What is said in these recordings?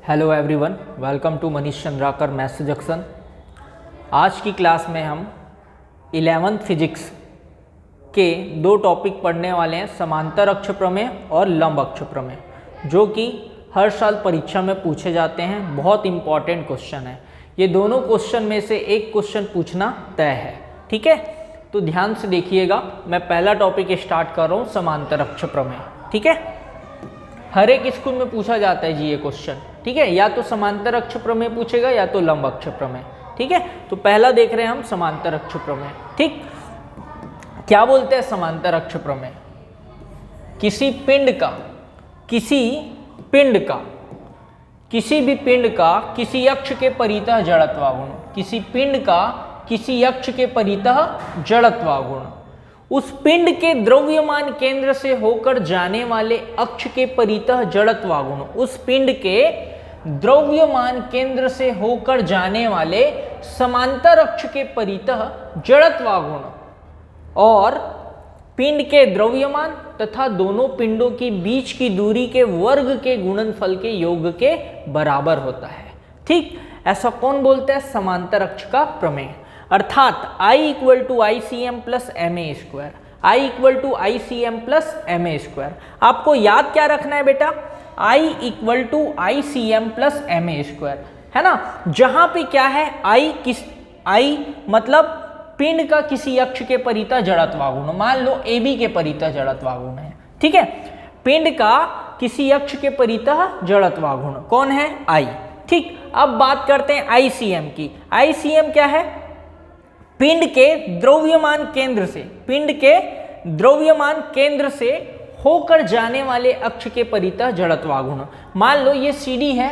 Hello everyone, welcome to Manish Chandrakar maths junction. आज की class में हम 11th फिजिक्स के दो टॉपिक पढ़ने वाले हैं, समांतर अक्ष प्रमेय और लंब अक्ष प्रमेय, जो कि हर साल परीक्षा में पूछे जाते हैं। बहुत इंपॉर्टेंट क्वेश्चन है। ये दोनों क्वेश्चन में से एक क्वेश्चन पूछना तय है, ठीक है। तो ध्यान से देखिएगा, मैं पहला टॉपिक स्टार्ट कर रहा हूँ, समांतर अक्ष प्रमेय, ठीक है। हर एक स्कूल में पूछा जाता है जी ये क्वेश्चन, ठीक है। या तो समांतर अक्ष प्रमेय पूछेगा या तो लंब अक्ष प्रमेय, ठीक है। तो पहला देख रहे हैं हम समांतर अक्ष प्रमेय, ठीक। क्या बोलते हैं समांतर अक्ष प्रमेय? किसी भी पिंड का किसी अक्ष के परितः जड़त्वागुण, किसी पिंड का किसी अक्ष के परितः जड़त्वागुण, उस पिंड के द्रव्यमान केंद्र से होकर जाने वाले अक्ष के परितः जड़त्वागुण, उस पिंड के द्रव्यमान केंद्र से होकर जाने वाले समांतर अक्ष के परितः जड़त्वागुण और पिंड के द्रव्यमान तथा दोनों पिंडों के बीच की दूरी के वर्ग के गुणनफल के योग के बराबर होता है, ठीक। ऐसा कौन बोलता है? समांतर अक्ष का प्रमेय। अर्थात I equal to ICM plus MA², I equal to ICM plus MA²। आपको याद क्या रखना है बेटा? I equal to ICM plus MA², है ना। जहां पे क्या है, I मतलब पिंड का किसी अक्ष के परितः जड़त्वागुण, मान लो AB के परितः जड़त्वागुण है, ठीक है। पिंड का किसी अक्ष के परितः जड़त्वागुण कौन है? I, ठीक। अब बात करते हैं ICM की। ICM क्या है? पिंड के द्रव्यमान केंद्र से होकर जाने वाले अक्ष के परितः जड़त्वागुण। मान लो ये CD है,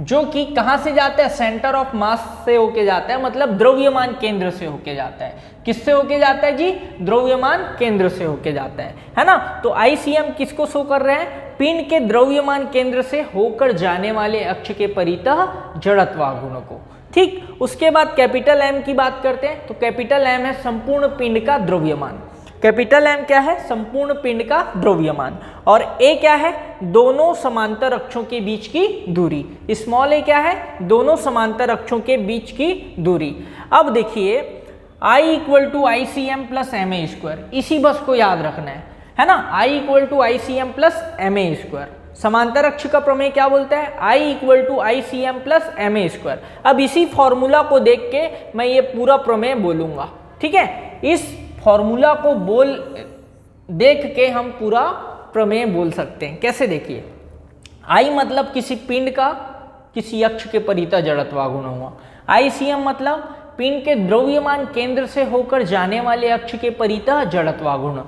जो कि कहां से जाता है? सेंटर ऑफ मास से होके जाता है, मतलब द्रव्यमान केंद्र से होके जाता है। किससे होके जाता है जी? द्रव्यमान केंद्र से होके जाता है ना। तो ICM किसको शो कर रहे हैं? पिंड के द्रव्यमान केंद्र से होकर जाने वाले अक्ष के परितः जड़त्वागुण को, ठीक। उसके बाद कैपिटल M की बात करते हैं। तो कैपिटल M है संपूर्ण पिंड का द्रव्यमान। कैपिटल M क्या है? संपूर्ण पिंड का द्रव्यमान। और A क्या है? दोनों समांतर अक्षों के बीच की दूरी। स्मॉल a क्या है? दोनों समांतर अक्षों के बीच की दूरी। अब देखिए I equal to ICM plus MA², इसी बस को याद रखना है ना। I equal to ICM plus MA²। समांतर अक्ष का प्रमेय क्या बोलता है? I equal to ICM plus MA²। अब इसी फॉर्मूला को देख के मैं ये पूरा प्रमेय बोलूंगा, ठीक है। इस फॉर्मूला को देख के हम पूरा प्रमेय बोल सकते हैं। कैसे? देखिए, I मतलब किसी पिंड का किसी अक्ष के परितः जड़त्वागुण हुआ। ICM मतलब पिंड के द्रव्यमान केंद्र से होकर जाने वाले अक्ष के परितः जड़त्वागुण।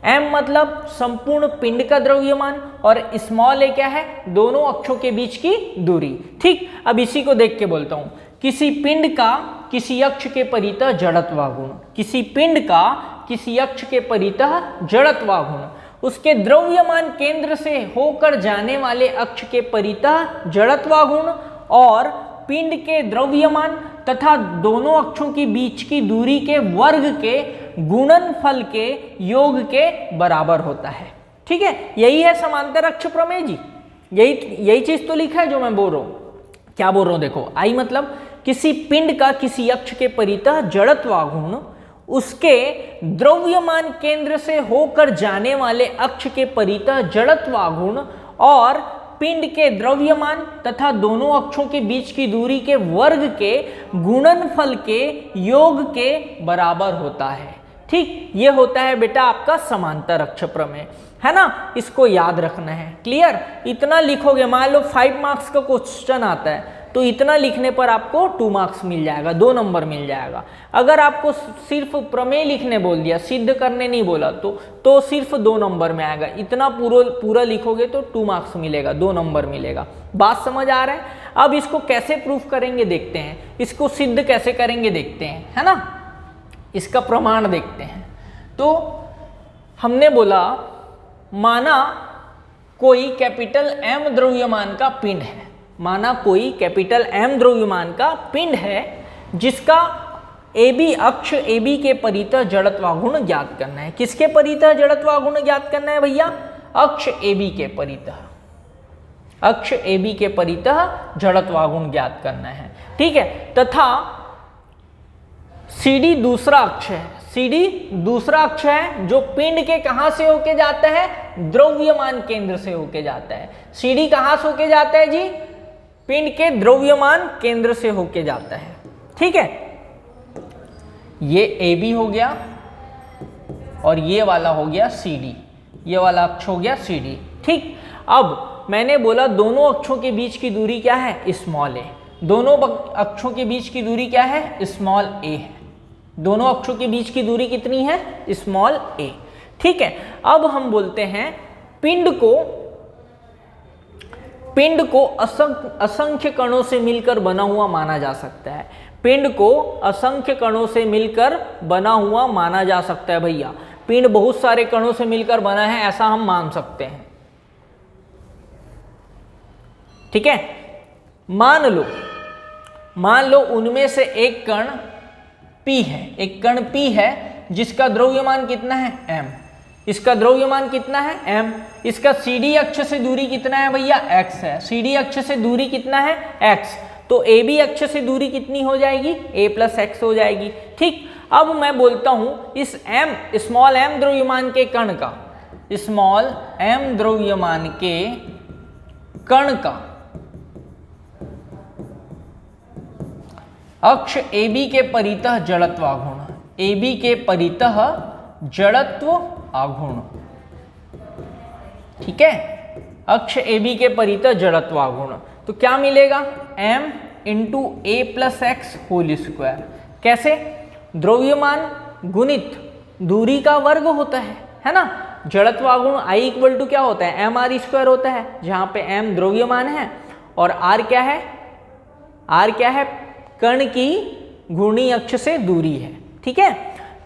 M मतलब संपूर्ण पिंड का द्रव्यमान, और स्मॉल a क्या है? दोनों अक्षों के बीच की दूरी, ठीक। अब इसी को देख के बोलता हूं, किसी पिंड का किसी अक्ष के परितः जड़त्वागुण, किसी पिंड का किसी अक्ष के परितः जड़त्वागुण, उसके द्रव्यमान केंद्र से होकर जाने वाले अक्ष के परितः जड़त्वागुण और पिंड के द्रव्यमान तथा दोनों अक्षों के बीच की दूरी के वर्ग के गुणनफल के योग के बराबर होता है, ठीक है। यही है समांतर अक्ष प्रमेय जी। यही चीज तो लिखा है जो मैं बोल रहा हूं। क्या बोल रहा हूं? देखो, I मतलब किसी पिंड का किसी अक्ष के परितः जड़त्वागुण, उसके द्रव्यमान केंद्र से होकर जाने वाले अक्ष के परितः जड़त्वागुण और पिंड के द्रव्यमान तथा दोनों अक्षों के बीच की दूरी के वर्ग के गुणनफल के योग के बराबर होता है, ठीक। ये होता है बेटा आपका समांतर अक्ष प्रमेय, है ना। इसको याद रखना है, क्लियर। इतना लिखोगे, मान लो 5 मार्क्स का क्वेश्चन आता है, तो इतना लिखने पर आपको 2 मार्क्स मिल जाएगा, 2 नंबर मिल जाएगा। अगर आपको सिर्फ प्रमेय लिखने बोल दिया, सिद्ध करने नहीं बोला, तो सिर्फ 2 नंबर में आएगा। इतना पूरा लिखोगे तो 2 मार्क्स मिलेगा, 2 नंबर मिलेगा। बात समझ आ रहा है? अब इसको कैसे प्रूफ करेंगे देखते हैं, इसको सिद्ध कैसे करेंगे देखते हैं, है ना। इसका प्रमाण देखते हैं। तो हमने बोला, माना कोई कैपिटल M द्रव्यमान का पिंड है, माना कोई कैपिटल M द्रव्यमान का पिंड है, जिसका AB अक्ष AB के परितः जड़त्वागुण ज्ञात करना है। किसके परितः जड़त्वागुण ज्ञात करना है भैया? अक्ष AB के परितः। अक्ष AB के परितः जड़त्वागुण ज्ञात करना है, ठीक है। तथा CD दूसरा अक्ष है, CD दूसरा अक्ष है जो पिंड के कहां से होके जाता है, द्रव्यमान केंद्र से होके जाता है। CD कहां से होके जाता है जी, पिंड के द्रव्यमान केंद्र से होके जाता है, ठीक है। ये AB हो गया और ये वाला हो गया CD, ये वाला अक्ष हो गया CD, ठीक। अब मैंने बोला दोनों अक्षों के बीच की दूरी क्या है, स्मॉल a। दोनों अक्षों के बीच की दूरी क्या है, स्मॉल a है। दोनों अक्षों के बीच की दूरी कितनी है, स्मॉल a, ठीक है। अब हम बोलते हैं पिंड को असंख्य कणों से मिलकर बना हुआ माना जा सकता है। पिंड को असंख्य कणों से मिलकर बना हुआ माना जा सकता है भैया। पिंड बहुत सारे कणों से मिलकर बना है ऐसा हम मान सकते हैं, ठीक है। मान लो उनमें से एक कण P है, एक कण P है जिसका द्रव्यमान कितना है, m। इसका द्रव्यमान कितना है, m। इसका CD अक्ष से दूरी कितना है भैया, x है। CD अक्ष से दूरी कितना है, x। तो AB अक्ष से दूरी कितनी हो जाएगी, a प्लस x हो जाएगी, ठीक। अब मैं बोलता हूं इस m, स्मॉल m द्रव्यमान के कण का, स्मॉल m द्रव्यमान के कण का अक्ष AB के परितः जड़त्व आघूर्ण, AB के परितः जड़त्व आघूर्ण, ठीक है। अक्ष AB के परितः जड़त्व आघूर्ण, तो क्या मिलेगा, m into a plus x whole square. कैसे, द्रव्यमान गुणित दूरी का वर्ग होता है ना। जड़त्व आघूर्ण I इक्वल टू क्या होता है, m r स्क्वायर होता है, जहां पे m द्रव्यमान है और r क्या है, r क्या है, कण की घूर्णी अक्ष से दूरी है, ठीक है।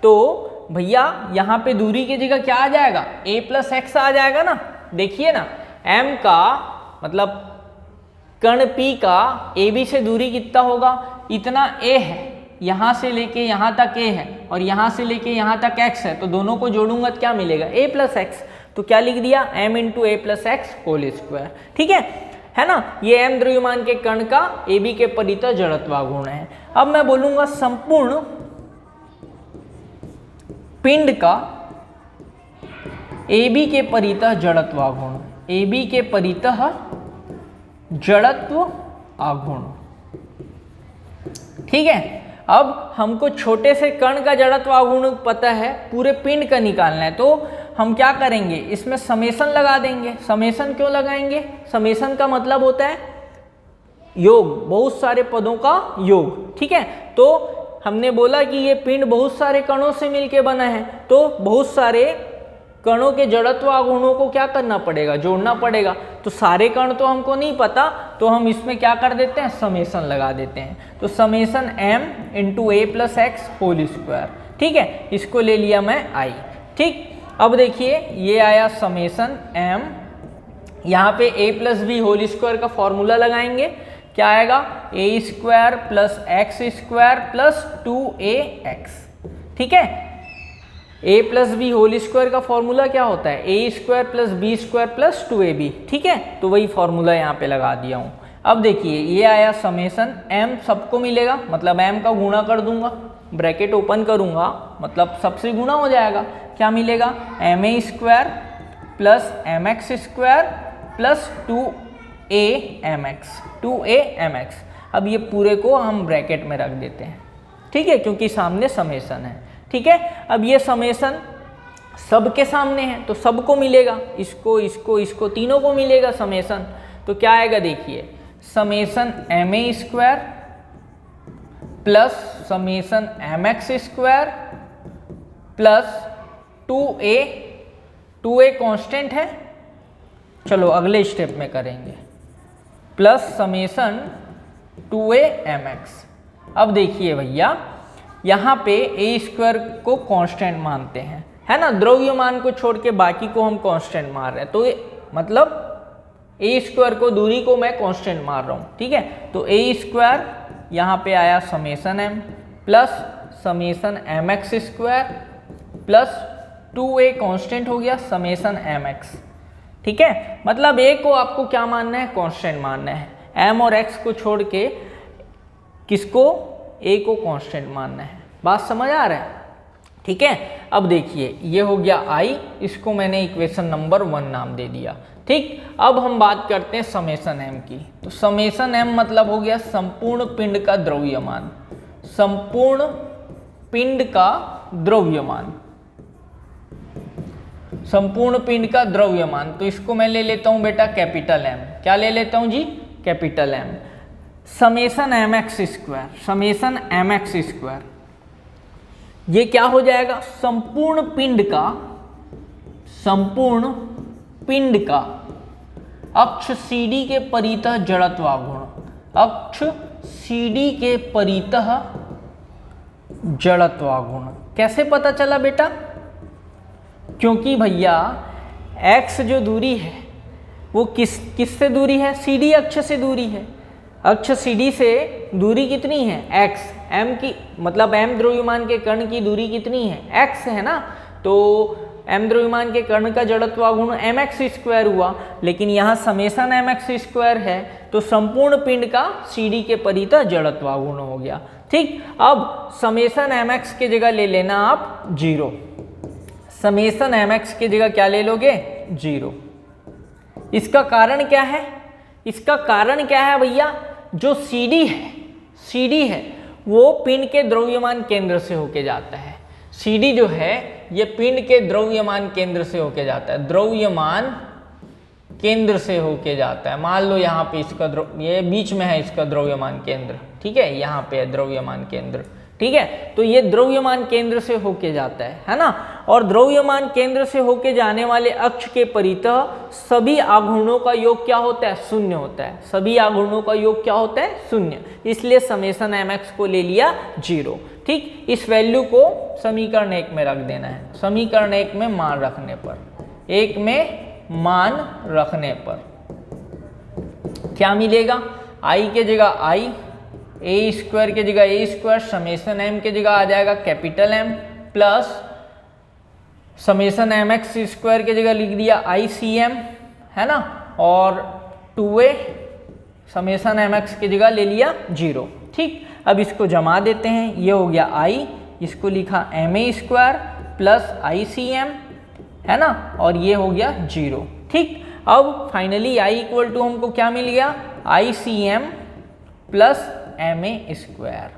तो भैया यहाँ पे दूरी की जगह क्या आ जाएगा, a प्लस एक्स आ जाएगा ना। देखिए ना, m का मतलब कण P का AB से दूरी कितना होगा, इतना a है, यहाँ से लेके यहाँ तक a है और यहाँ से लेके यहाँ तक x है। तो दोनों को जोड़ूंगा तो क्या मिलेगा, a प्लस एक्स। तो क्या लिख दिया, m into a plus x whole square, ठीक है ना। ये m द्रव्यमान के कण का AB के परितः जड़त्वाघूर्ण है। अब मैं बोलूंगा संपूर्ण पिंड का AB के परितः जड़त्वाघूर्ण, AB के परितः जड़त्व आघूर्ण, ठीक है। अब हमको छोटे से कण का जड़त्व आघूर्ण पता है, पूरे पिंड का निकालना है, तो हम क्या करेंगे, इसमें समेशन लगा देंगे। समेशन क्यों लगाएंगे, समेशन का मतलब होता है योग, बहुत सारे पदों का योग, ठीक है। तो हमने बोला कि ये पिंड बहुत सारे कणों से मिलके बना है, तो बहुत सारे कणों के जड़त्व आघूर्णों को क्या करना पड़ेगा, जोड़ना पड़ेगा। तो सारे कण तो हमको नहीं पता, तो हम इसमें क्या कर देते हैं, समेशन लगा देते हैं। तो summation m into a plus x whole square, ठीक है। इसको ले लिया मैं I, ठीक। अब देखिए ये आया समेशन m, यहाँ पे a plus b whole square का फॉर्मूला लगाएंगे, क्या आएगा, a square plus x square plus 2ax, ठीक है। a plus b whole square का फॉर्मूला क्या होता है, a square plus b square plus 2ab, ठीक है। तो वही फॉर्मूला यहाँ पे लगा दिया हूँ। अब देखिए ये आया समेशन m, सबको मिलेगा, मतलब m का गुणा कर दूंगा, ब्रैकेट ओपन करूंगा, मतलब सबसे गुणा हो जाएगा। क्या मिलेगा, ma square plus mx square plus 2amx। अब ये पूरे को हम ब्रैकेट में रख देते हैं, ठीक है, क्योंकि सामने समेशन है, ठीक है। अब ये समेशन सबके सामने है तो सबको मिलेगा, इसको इसको इसको तीनों को मिलेगा समेशन। तो क्या आएगा, देखिए summation ma square plus summation mx square plus 2a constant है, चलो अगले स्टेप में करेंगे, प्लस समेशन 2amx। अब देखिए भैया यहाँ पे a स्क्वायर को कांस्टेंट मानते हैं, है ना, द्रव्यमान को छोड़ के बाकी को हम कांस्टेंट मार रहे हैं। तो मतलब a स्क्वायर को, दूरी को मैं कांस्टेंट मार रहा हूँ, ठीक है। तो a स्क्वायर यहाँ पे आया summation m plus summation mx square plus 2a constant हो गया समेशन mx, ठीक है, मतलब ए को आपको क्या मानना है, कांस्टेंट मानना है, एम और एक्स को छोड़ के किसको, ए को कांस्टेंट मानना है। बात समझ आ रहा है? ठीक है, अब देखिए ये हो गया आई, इसको मैंने इक्वेशन नंबर 1 नाम दे दिया। ठीक, अब हम बात करते हैं समेशन एम की। तो समेशन एम मतलब हो गया संपूर्ण पिंड का द्रव्यमान, संपूर्ण पिंड का द्रव्यमान, संपूर्ण पिंड का द्रव्यमान। तो इसको मैं ले लेता हूं बेटा कैपिटल एम। क्या ले लेता हूं जी, capital M. Summation M x square, summation M x square, ये क्या हो जाएगा, संपूर्ण पिंड का, संपूर्ण पिंड का अक्ष CD के परितः जड़त्वाघूर्ण, अक्ष CD के परितः जड़त्वाघूर्ण। कैसे पता चला बेटा, क्योंकि भैया x जो दूरी है वो किससे दूरी है, CD अक्ष से दूरी है। अक्ष CD से दूरी कितनी है, x, m की मतलब m द्रव्यमान के कण की दूरी कितनी है, x है ना। तो m द्रव्यमान के कण का जड़त्वाघूर्ण mx स्क्वायर हुआ, लेकिन यहाँ समेशन mx स्क्वायर है तो संपूर्ण पिंड का CD के परितः जड़त्वाघूर्ण हो गया। ठीक, अब समेशन mx की जगह ले लेना आप 0, समेशन mx की जगह क्या ले लोगे, 0। इसका कारण क्या है, इसका कारण क्या है भैया, जो CD है, CD है वो पिंड के द्रव्यमान केंद्र से होके जाता है। CD जो है ये पिंड के द्रव्यमान केंद्र से होके जाता है, द्रव्यमान केंद्र से होके जाता है। मान लो यहाँ पे इसका ये बीच में है इसका द्रव्यमान केंद्र, ठीक है, यहाँ पे है द्रव्यमान केंद्र, ठीक है। तो ये द्रव्यमान केंद्र से होके जाता है ना। और द्रव्यमान केंद्र से होके जाने वाले अक्ष के परितः सभी आघूर्णों का योग क्या होता है, शून्य होता है। सभी आघूर्णों का योग क्या होता है, शून्य। इसलिए समेशन mx को ले लिया 0। ठीक, इस वैल्यू को समीकरण 1 में रख देना है। समीकरण 1 में मान रखने पर, 1 में मान रखने पर क्या मिलेगा, i के जगह i, ए स्क्वायर के जगह ए स्क्वायर, समेशन एम के जगह आ जाएगा capital M, plus summation M x square के जगह लिख दिया आई सी एम, है ना, और 2a समेशन एम एक्स की जगह ले लिया 0। ठीक, अब इसको जमा देते हैं, ये हो गया i, इसको लिखा m A square plus I C M, है ना, और ये हो गया 0। ठीक, अब फाइनली i इक्वल टू हमको क्या मिल गया, I C M plus M A square,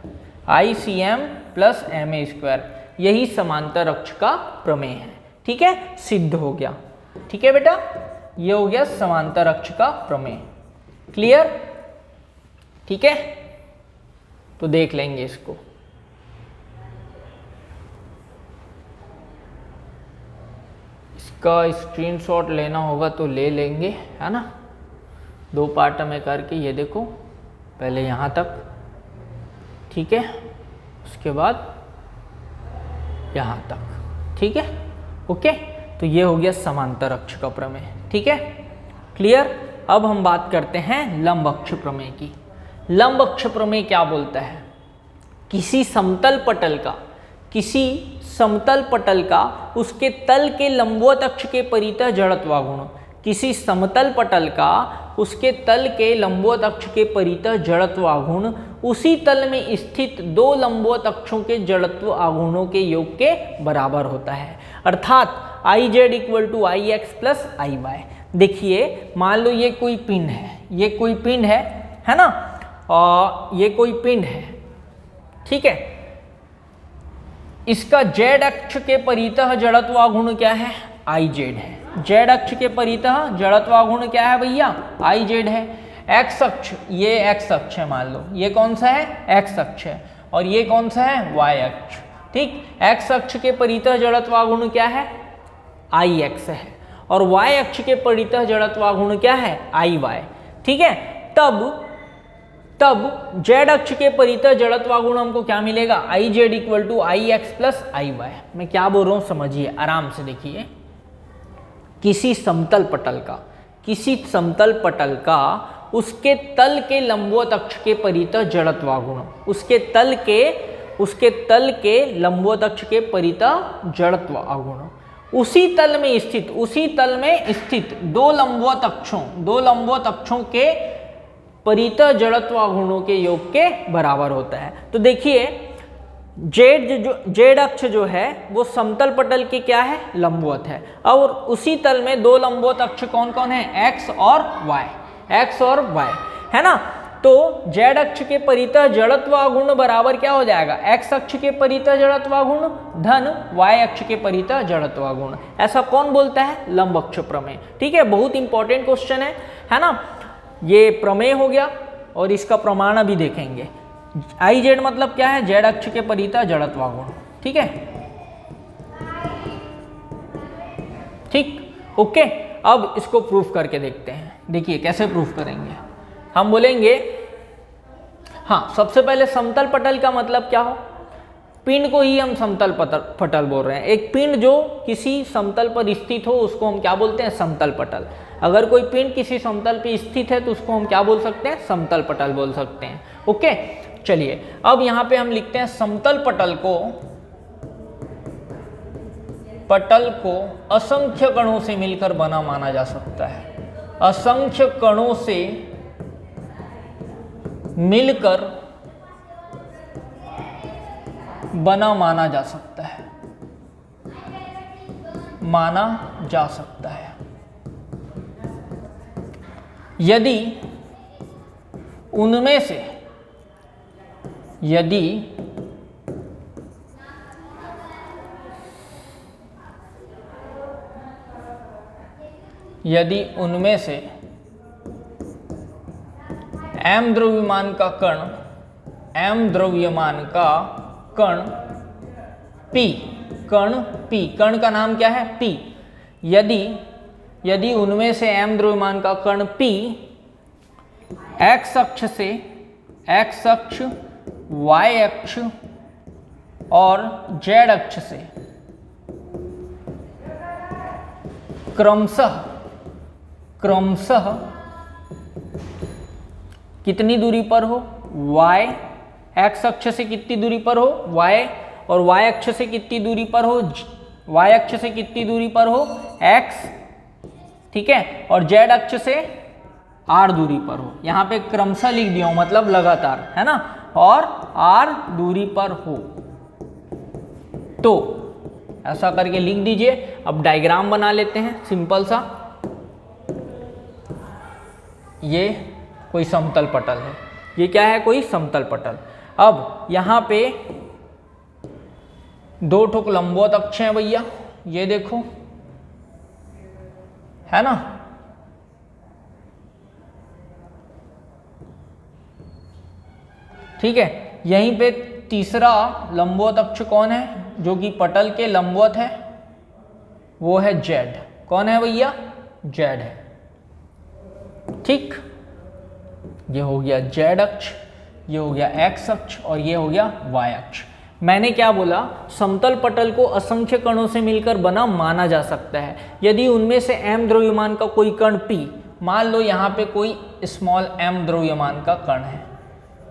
I C M plus M A square. यही समांतर अक्ष का प्रमेय है। ठीक है, सिद्ध हो गया। ठीक है बेटा, ये हो गया समांतर अक्ष का प्रमेय। क्लियर? ठीक है, तो देख लेंगे इसको। इसका स्क्रीनशॉट लेना होगा तो ले लेंगे, है ना। 2 पार्ट में करके, ये देखो पहले यहाँ तक, ठीक है, उसके बाद यहाँ तक। ठीक है, ओके। तो ये हो गया समांतर अक्ष का प्रमेय। ठीक है, क्लियर। अब हम बात करते हैं लंब अक्ष प्रमेय की। लंब अक्ष प्रमेय क्या बोलता है, किसी समतल पटल का, किसी समतल पटल का उसके तल के लंबवत अक्ष के परितः जड़त्वाघूर्ण, किसी समतल पटल का उसके तल के लंबवत अक्ष के परितः जड़त्व आघूर्ण उसी तल में स्थित 2 लंबवत अक्षों के जड़त्व आघूर्णों के योग के बराबर होता है। अर्थात I z equal to I x plus I y. देखिए, मान लो ये कोई पिंड है, ये कोई पिंड है ना, और ये कोई पिंड है, ठीक है। इसका जेड अक्ष के परितः जड़त्व आघूर्ण क्या है, आई जेड है। जेड अक्ष के परितः जड़त्वाघूर्ण क्या है भैया, आई जेड है। एक्स अक्ष, ये एक्स अक्ष है, मान लो ये कौन सा है, एक्स अक्ष है, और ये कौन सा है, वाई अक्ष। ठीक, एक्स अक्ष के परितः जड़त्वाघूर्ण क्या है, आई एक्स है, और वाई अक्ष के परितः जड़त्वाघूर्ण क्या है, आई वाई। ठीक है, तब जेड अक्ष के परितः जड़त्वाघूर्ण हमको क्या मिलेगा, I z equal to I x plus I y. मैं क्या बोल रहा हूँ समझिए, आराम से देखिए। किसी समतल पटल का, किसी समतल पटल का उसके तल के लंबवत अक्ष के परितः जड़त्वाघूर्ण, उसके तल के लंबवत अक्ष के परितः जड़त्व आघूर्ण, उसी तल में स्थित दो लंबवत अक्षों के परितः जड़त्व गुणों के योग के बराबर होता है। तो देखिए जेड अक्ष जो है वो समतल पटल के क्या है, लंबवत है, और उसी तल में दो लंबवत अक्ष कौन कौन है, एक्स और वाई, है ना। तो जेड अक्ष के परितः जड़त्व गुण बराबर क्या हो जाएगा, एक्स अक्ष के परितः जड़त्व गुण धन वाई अक्ष के परितः जड़त्व गुण। ऐसा कौन बोलता है, लंब अक्ष प्रमेय। ठीक है, बहुत इंपॉर्टेंट क्वेश्चन है ना। ये प्रमेय हो गया और इसका प्रमाण अभी देखेंगे। आई जेड मतलब क्या है, जेड अक्ष के परितः जड़त्व गुण। ठीक है, ठीक, ओके। अब इसको प्रूफ करके देखते हैं। देखिए कैसे प्रूफ करेंगे। हम बोलेंगे, हाँ, सबसे पहले समतल पटल का मतलब क्या हो, पिंड को ही हम समतल पटल बोल रहे हैं। एक पिंड जो किसी समतल पर स्थित हो उसको हम क्या बोलते हैं, समतल पटल। अगर कोई पिंड किसी समतल पर स्थित है तो उसको हम क्या बोल सकते हैं, समतल पटल बोल सकते हैं। ओके, चलिए अब यहां पे हम लिखते हैं समतल पटल को असंख्य कणों से मिलकर बना माना जा सकता है। असंख्य कणों से मिलकर बना माना जा सकता है। यदि उनमें से m द्रव्यमान का कण p, कण का नाम क्या है, p। यदि उनमें से m द्रव्यमान का कण p x अक्ष y अक्ष और z अक्ष से क्रमशः कितनी दूरी पर हो, y x अक्ष से कितनी दूरी पर हो y, और y अक्ष से कितनी दूरी पर हो, y अक्ष से कितनी दूरी पर हो x, ठीक है, और z अक्ष से r दूरी पर हो। यहाँ पे क्रमशः लिख दिया हूं, मतलब लगातार, है ना, और r दूरी पर हो। तो ऐसा करके लिख दीजिए। अब डायग्राम बना लेते हैं सिंपल सा। ये कोई समतल पटल है, ये क्या है, कोई समतल पटल। अब यहाँ पे दो ठोक लंबवत अक्ष हैं भैया, ये देखो, है ना। ठीक है, यहीं पे तीसरा लंबवत अक्ष कौन है, जो कि पटल के लंबवत है, वो है जेड। कौन है भैया, जेड है। ठीक, ये हो गया जेड अक्ष, ये हो गया एक्स अक्ष, और ये हो गया वाई अक्ष। मैंने क्या बोला, समतल पटल को असंख्य कणों से मिलकर बना माना जा सकता है यदि उनमें से m द्रव्यमान का कोई कण p, मान लो यहाँ पे कोई स्मॉल m द्रव्यमान का कण है,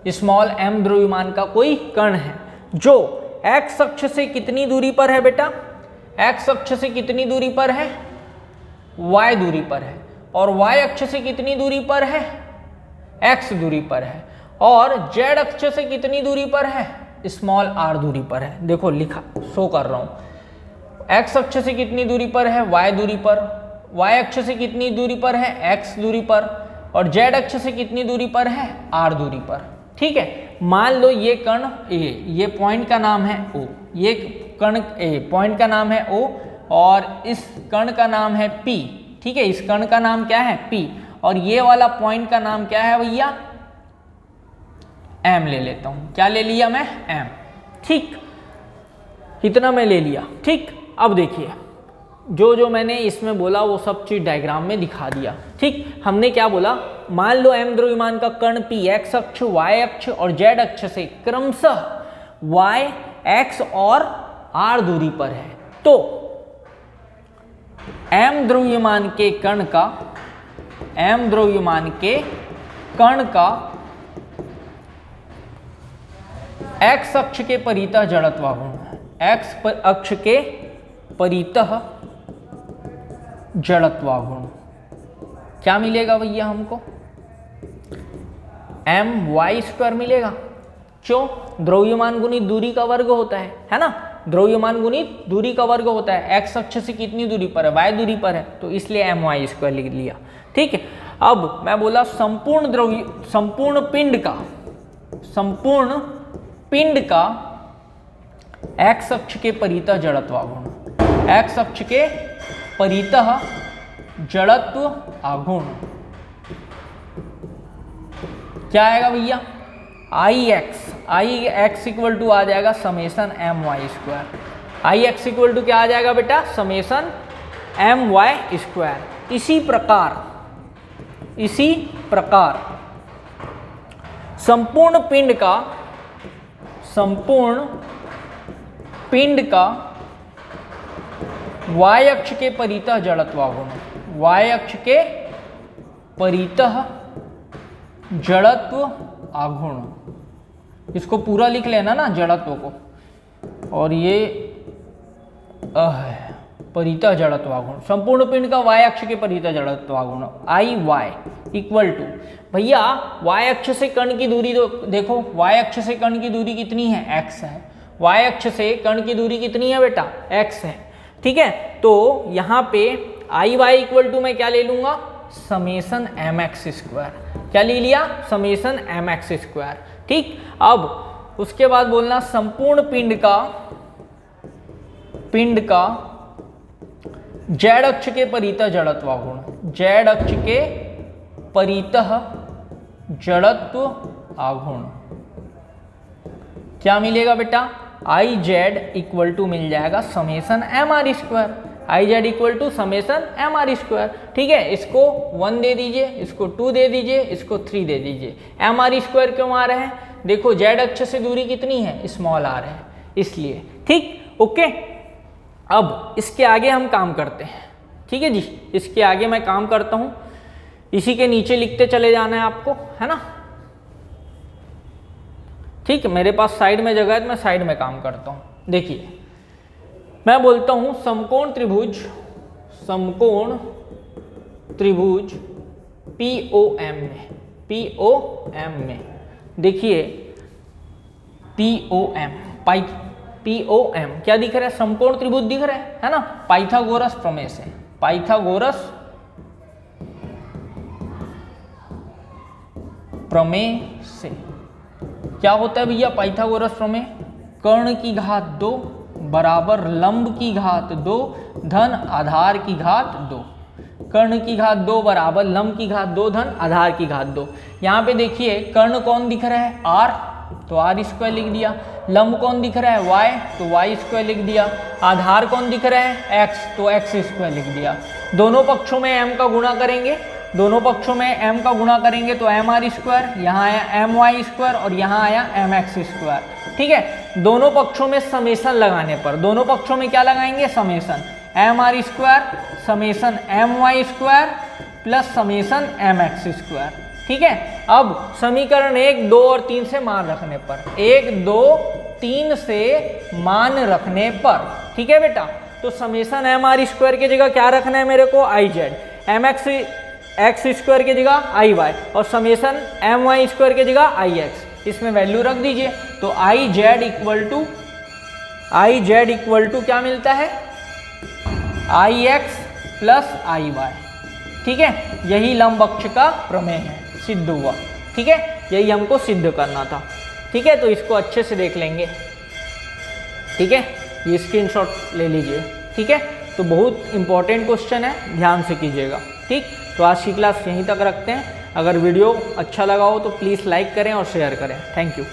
स्मॉल m द्रव्यमान का कोई कण है जो x अक्ष से कितनी दूरी पर है बेटा, x अक्ष से कितनी दूरी पर है, y दूरी पर है, और y अक्ष से कितनी दूरी पर है, x दूरी पर है, और z अक्ष से कितनी दूरी पर है, स्मॉल r दूरी पर है। देखो लिखा, शो कर रहा हूं, x अक्ष से कितनी दूरी पर है, y दूरी पर, y अक्ष से कितनी दूरी पर है, x दूरी पर, और z अक्ष से कितनी दूरी पर है, r दूरी पर। ठीक है, मान लो ये कण A, ये पॉइंट का नाम है O, ये कण A पॉइंट का नाम है O, और इस कण का नाम है P। ठीक है, इस कण का नाम क्या है, P, और ये वाला पॉइंट का नाम क्या है भैया, M ले लेता हूं। क्या ले लिया मैं, M। ठीक, इतना मैं ले लिया। ठीक, अब देखिए जो मैंने इसमें बोला वो सब चीज डायग्राम में दिखा दिया। ठीक, हमने क्या बोला, मान लो m द्रव्यमान का कण P x अक्ष, y अक्ष और z अक्ष से क्रमशः y, x और r दूरी पर है, तो m द्रव्यमान के कण का x अक्ष के परितः जड़त्व गुण, x अक्ष के परितः जड़त्वाघूर्ण। क्या मिलेगा भैया हमको? my² मिलेगा। क्यों? द्रव्यमान गुणित दूरी का वर्ग होता है ना, द्रव्यमान गुणित दूरी का वर्ग होता है। x अक्ष से कितनी दूरी पर है? y दूरी पर है, तो इसलिए my² लिख लिया। ठीक है, अब मैं बोला संपूर्ण पिंड का x अक्ष के परितः जड़त्वाघूर्ण, x अक्ष के परितः जड़त्व आघूर्ण क्या आएगा भैया? Ix इक्वल टू आ जाएगा summation my²। Ix equal to क्या आ जाएगा बेटा? Summation my²। इसी प्रकार संपूर्ण पिंड का y अक्ष के परितः जड़त्वाघूर्ण, y अक्ष के परितः जड़त्व आघूर्ण, इसको पूरा लिख लेना ना जड़त्व को, और ये परितः जड़त्वाघूर्ण, संपूर्ण पिंड का y अक्ष के परितः जड़त्वाघूर्ण Iy इक्वल टू, भैया y अक्ष से कण की दूरी देखो, y अक्ष से कण की दूरी कितनी है? x है। y अक्ष से कण की दूरी कितनी है बेटा? x है। ठीक है, तो यहाँ पे Iy इक्वल टू मैं क्या ले लूंगा? Summation mx²। क्या ले लिया? Summation mx²। ठीक, अब उसके बाद बोलना संपूर्ण पिंड का z अक्ष के परितः जड़त्वाघूर्ण, z अक्ष के परितः जड़त्व आघूर्ण क्या मिलेगा बेटा? Iz इक्वल टू मिल जाएगा summation mr²। Iz equal to summation mr²। ठीक है, इसको 1 दे दीजिए, इसको 2 दे दीजिए, इसको 3 दे दीजिए। mr² क्यों आ रहा है? देखो z अक्ष से दूरी कितनी है? स्मॉल r है, इसलिए। ठीक, ओके, अब इसके आगे हम काम करते हैं। ठीक है जी, इसके आगे मैं काम करता हूं, इसी के नीचे लिखते चले जाना है आपको, है ना। ठीक है, मेरे पास साइड में जगह है तो मैं साइड में काम करता हूं। देखिए, मैं बोलता हूं समकोण त्रिभुज POM में देखिए POM क्या दिख रहा है? समकोण त्रिभुज दिख रहा है ना, पाइथागोरस प्रमेय से। पाइथागोरस प्रमेय से क्या होता है भैया? पाइथागोरस प्रमेय, कर्ण की घात 2 बराबर लंब की घात 2 धन आधार की घात 2। कर्ण की घात 2 बराबर लंब की घात 2 धन आधार की घात 2। यहाँ पे देखिए कर्ण कौन दिख रहा है? r, तो r² लिख दिया। लंब कौन दिख रहा है? y, तो y² लिख दिया। आधार कौन दिख रहा है? x, तो x² लिख दिया। दोनों पक्षों में m का गुणा करेंगे, दोनों पक्षों में m का गुणा करेंगे तो mr², यहाँ आया my² और यहाँ आया mx²। ठीक है, दोनों पक्षों में समेसन लगाने पर, दोनों पक्षों में क्या लगाएंगे? Summation mr² summation my² plus summation mx²। ठीक है, अब समीकरण 1, 2 और 3 से मान रखने पर, 1, 2, 3 से मान रखने पर, ठीक है बेटा, तो समेसन mr² की जगह क्या रखना है मेरे को? iz, mx² की जगह iy और समेसन my² की जगह ix, इसमें वैल्यू रख दीजिए। तो iz इक्वल टू क्या मिलता है? ix plus iy। ठीक है, यही लंब अक्ष का प्रमेय है, सिद्ध हुआ। ठीक है, यही हमको सिद्ध करना था। ठीक है, तो इसको अच्छे से देख लेंगे। ठीक है, ये स्क्रीनशॉट ले लीजिए। ठीक है, तो बहुत इंपॉर्टेंट क्वेश्चन है, ध्यान से कीजिएगा। ठीक, तो आज की क्लास यहीं तक रखते हैं। अगर वीडियो अच्छा लगा हो तो प्लीज़ लाइक करें और शेयर करें। Thank you.